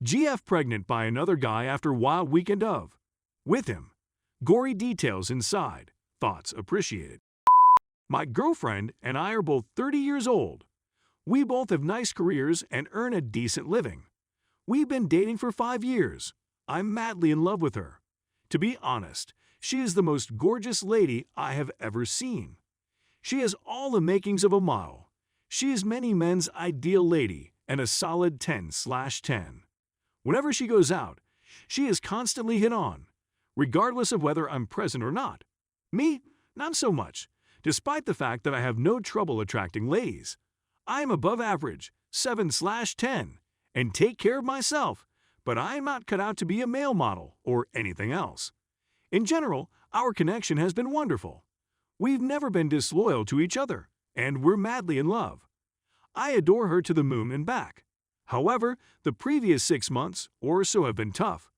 GF pregnant by another guy after wild weekend of. With him. Gory details inside. Thoughts appreciated. My girlfriend and I are both 30 years old. We both have nice careers and earn a decent living. We've been dating for 5 years. I'm madly in love with her. To be honest, she is the most gorgeous lady I have ever seen. She has all the makings of a model. She is many men's ideal lady and a solid 10/10. Whenever she goes out, she is constantly hit on, regardless of whether I'm present or not. Me, not so much, despite the fact that I have no trouble attracting ladies. I am above average, 7/10, and take care of myself, but I am not cut out to be a male model or anything else. In general, our connection has been wonderful. We've never been disloyal to each other, and we're madly in love. I adore her to the moon and back. However, the previous 6 months or so have been tough.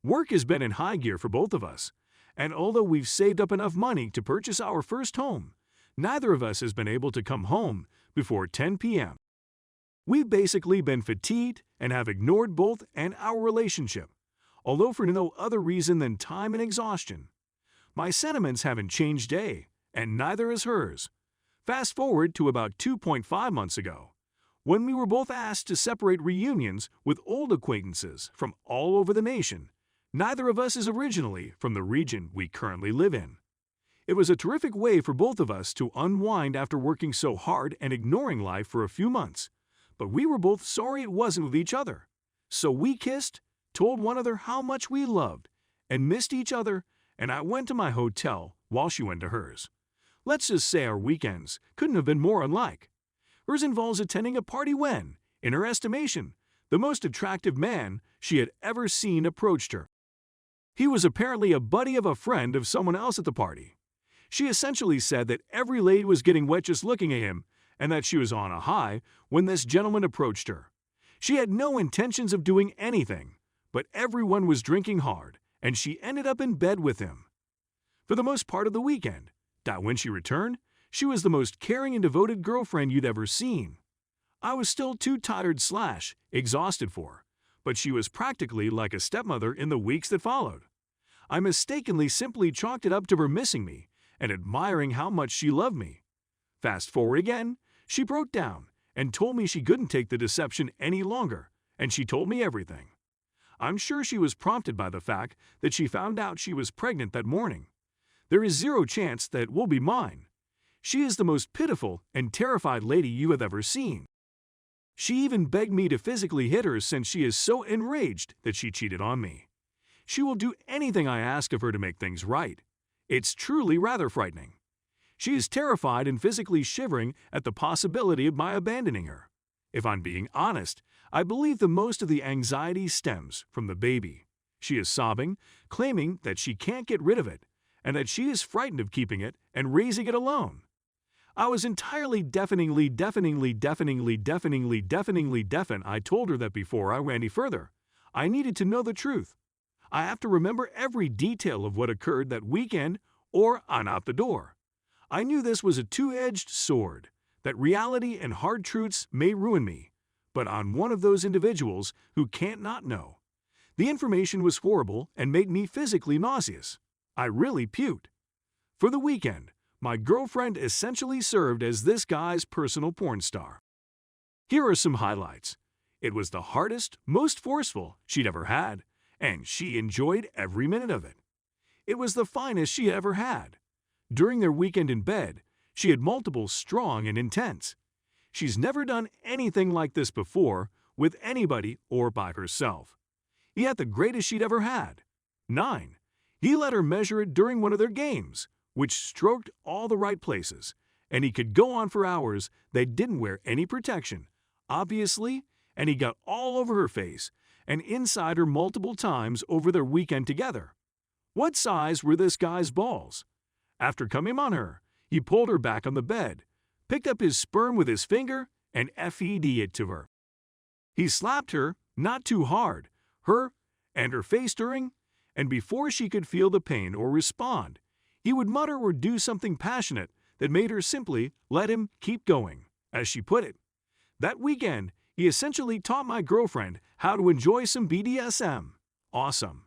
Work has been in high gear for both of us, and although we've saved up enough money to purchase our first home, neither of us has been able to come home before 10 p.m. We've basically been fatigued and have ignored both and our relationship, although for no other reason than time and exhaustion. My sentiments haven't changed and neither has hers. Fast forward to about 2.5 months ago, when we were both asked to separate reunions with old acquaintances from all over the nation. Neither of us is originally from the region we currently live in. It was a terrific way for both of us to unwind after working so hard and ignoring life for a few months, but we were both sorry it wasn't with each other. So we kissed, told one another how much we loved and missed each other, and I went to my hotel while she went to hers. Let's just say our weekends couldn't have been more unlike. Hers involves attending a party when, in her estimation, the most attractive man she had ever seen approached her. He was apparently a buddy of a friend of someone else at the party. She essentially said that every lady was getting wet just looking at him and that she was on a high when this gentleman approached her. She had no intentions of doing anything, but everyone was drinking hard and she ended up in bed with him. For the most part of the weekend, that when she returned, she was the most caring and devoted girlfriend you'd ever seen. I was still too tired/exhausted for her, but she was practically like a stepmother in the weeks that followed. I mistakenly simply chalked it up to her missing me and admiring how much she loved me. Fast forward again, she broke down and told me she couldn't take the deception any longer, and she told me everything. I'm sure she was prompted by the fact that she found out she was pregnant that morning. There is zero chance that will be mine. She is the most pitiful and terrified lady you have ever seen. She even begged me to physically hit her since she is so enraged that she cheated on me. She will do anything I ask of her to make things right. It's truly rather frightening. She is terrified and physically shivering at the possibility of my abandoning her. If I'm being honest, I believe the most of the anxiety stems from the baby. She is sobbing, claiming that she can't get rid of it, and that she is frightened of keeping it and raising it alone. I was entirely deafeningly deafened. I told her that before I went any further, I needed to know the truth. I have to remember every detail of what occurred that weekend or I'm out the door. I knew this was a two-edged sword, that reality and hard truths may ruin me, but I'm one of those individuals who can't not know. The information was horrible and made me physically nauseous. I really puked. For the weekend, my girlfriend essentially served as this guy's personal porn star. Here are some highlights. It was the hardest, most forceful she'd ever had, and she enjoyed every minute of it. It was the finest she ever had. During their weekend in bed, she had multiple strong and intense. She's never done anything like this before with anybody or by herself. He had the greatest she'd ever had. 9. He let her measure it during one of their games, which stroked all the right places, and he could go on for hours. They didn't wear any protection, obviously, and he got all over her face and inside her multiple times over their weekend together. What size were this guy's balls? After coming on her, he pulled her back on the bed, picked up his sperm with his finger, and fed it to her. He slapped her, not too hard, her and her face during, and before she could feel the pain or respond, he would mutter or do something passionate that made her simply let him keep going, as she put it. That weekend, He essentially taught my girlfriend how to enjoy some BDSM. Awesome.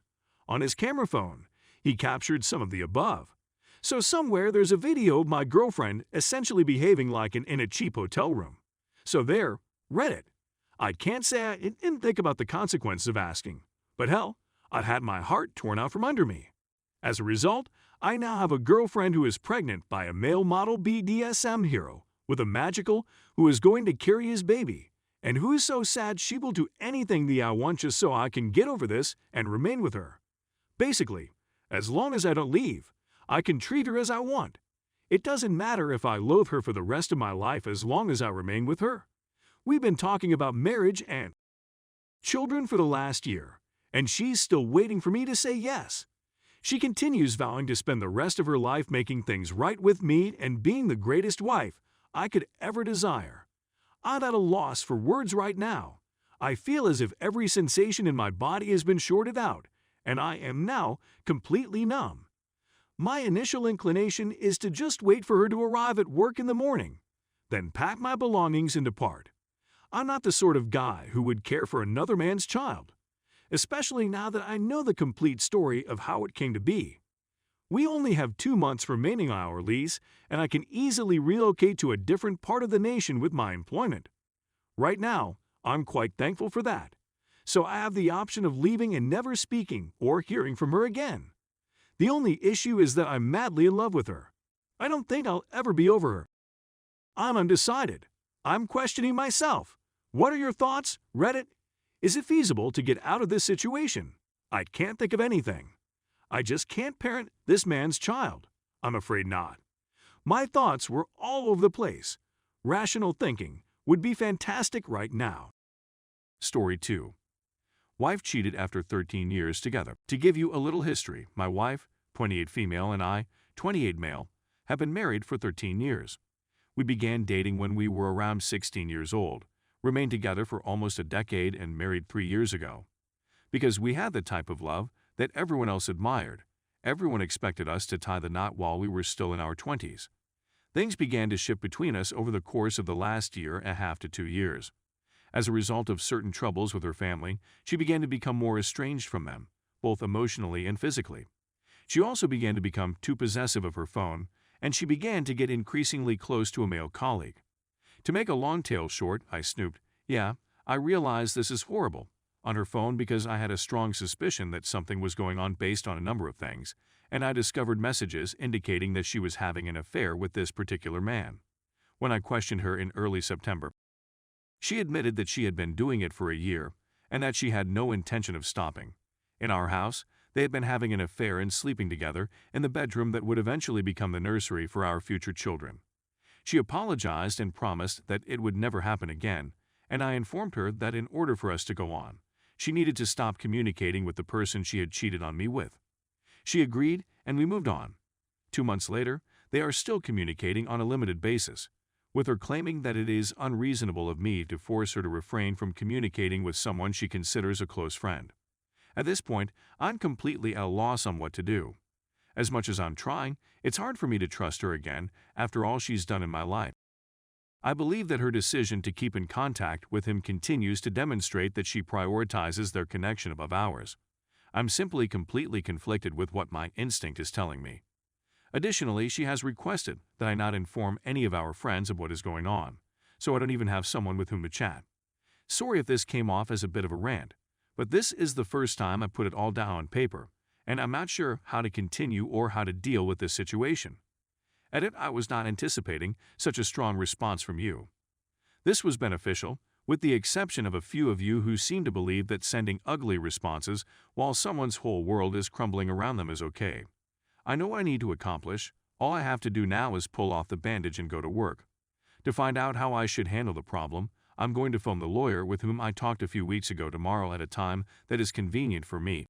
On his camera phone, he captured some of the above. So somewhere there's a video of my girlfriend essentially behaving like in a cheap hotel room. So there, Reddit. I can't say I didn't think about the consequences of asking, but hell, I've had my heart torn out from under me. As a result, I now have a girlfriend who is pregnant by a male model BDSM hero with a magical who is going to carry his baby, and who is so sad she will do anything I want just so I can get over this and remain with her. Basically, as long as I don't leave, I can treat her as I want. It doesn't matter if I loathe her for the rest of my life as long as I remain with her. We've been talking about marriage and children for the last year, and she's still waiting for me to say yes. She continues vowing to spend the rest of her life making things right with me and being the greatest wife I could ever desire. I'm at a loss for words right now. I feel as if every sensation in my body has been shorted out, and I am now completely numb. My initial inclination is to just wait for her to arrive at work in the morning, then pack my belongings and depart. I'm not the sort of guy who would care for another man's child, especially now that I know the complete story of how it came to be. We only have 2 months remaining on our lease, and I can easily relocate to a different part of the nation with my employment. Right now, I'm quite thankful for that. So I have the option of leaving and never speaking or hearing from her again. The only issue is that I'm madly in love with her. I don't think I'll ever be over her. I'm undecided. I'm questioning myself. What are your thoughts, Reddit? Is it feasible to get out of this situation? I can't think of anything. I just can't parent this man's child. I'm afraid not. My thoughts were all over the place. Rational thinking would be fantastic right now. Story 2. Wife cheated after 13 years together. To give you a little history, my wife, 28 female, and I, 28 male, have been married for 13 years. We began dating when we were around 16 years old, remained together for almost a decade, and married 3 years ago. Because we had the type of love that everyone else admired, everyone expected us to tie the knot while we were still in our 20s. Things began to shift between us over the course of the last year and a half to 2 years. As a result of certain troubles with her family, she began to become more estranged from them, both emotionally and physically. She also began to become too possessive of her phone, and she began to get increasingly close to a male colleague. To make a long tale short, I snooped, I realized this is horrible, on her phone because I had a strong suspicion that something was going on based on a number of things, and I discovered messages indicating that she was having an affair with this particular man. When I questioned her in early September, she admitted that she had been doing it for a year and that she had no intention of stopping. In our house, they had been having an affair and sleeping together in the bedroom that would eventually become the nursery for our future children. She apologized and promised that it would never happen again, and I informed her that in order for us to go on, she needed to stop communicating with the person she had cheated on me with. She agreed, and we moved on. 2 months later, they are still communicating on a limited basis, with her claiming that it is unreasonable of me to force her to refrain from communicating with someone she considers a close friend. At this point, I'm completely at a loss on what to do. As much as I'm trying, it's hard for me to trust her again after all she's done in my life. I believe that her decision to keep in contact with him continues to demonstrate that she prioritizes their connection above ours. I'm simply completely conflicted with what my instinct is telling me. Additionally, she has requested that I not inform any of our friends of what is going on, so I don't even have someone with whom to chat. Sorry if this came off as a bit of a rant, but this is the first time I put it all down on paper, and I'm not sure how to continue or how to deal with this situation. Edit, I was not anticipating such a strong response from you. This was beneficial, with the exception of a few of you who seem to believe that sending ugly responses while someone's whole world is crumbling around them is okay. I know what I need to accomplish. All I have to do now is pull off the bandage and go to work. To find out how I should handle the problem, I'm going to phone the lawyer with whom I talked a few weeks ago tomorrow at a time that is convenient for me.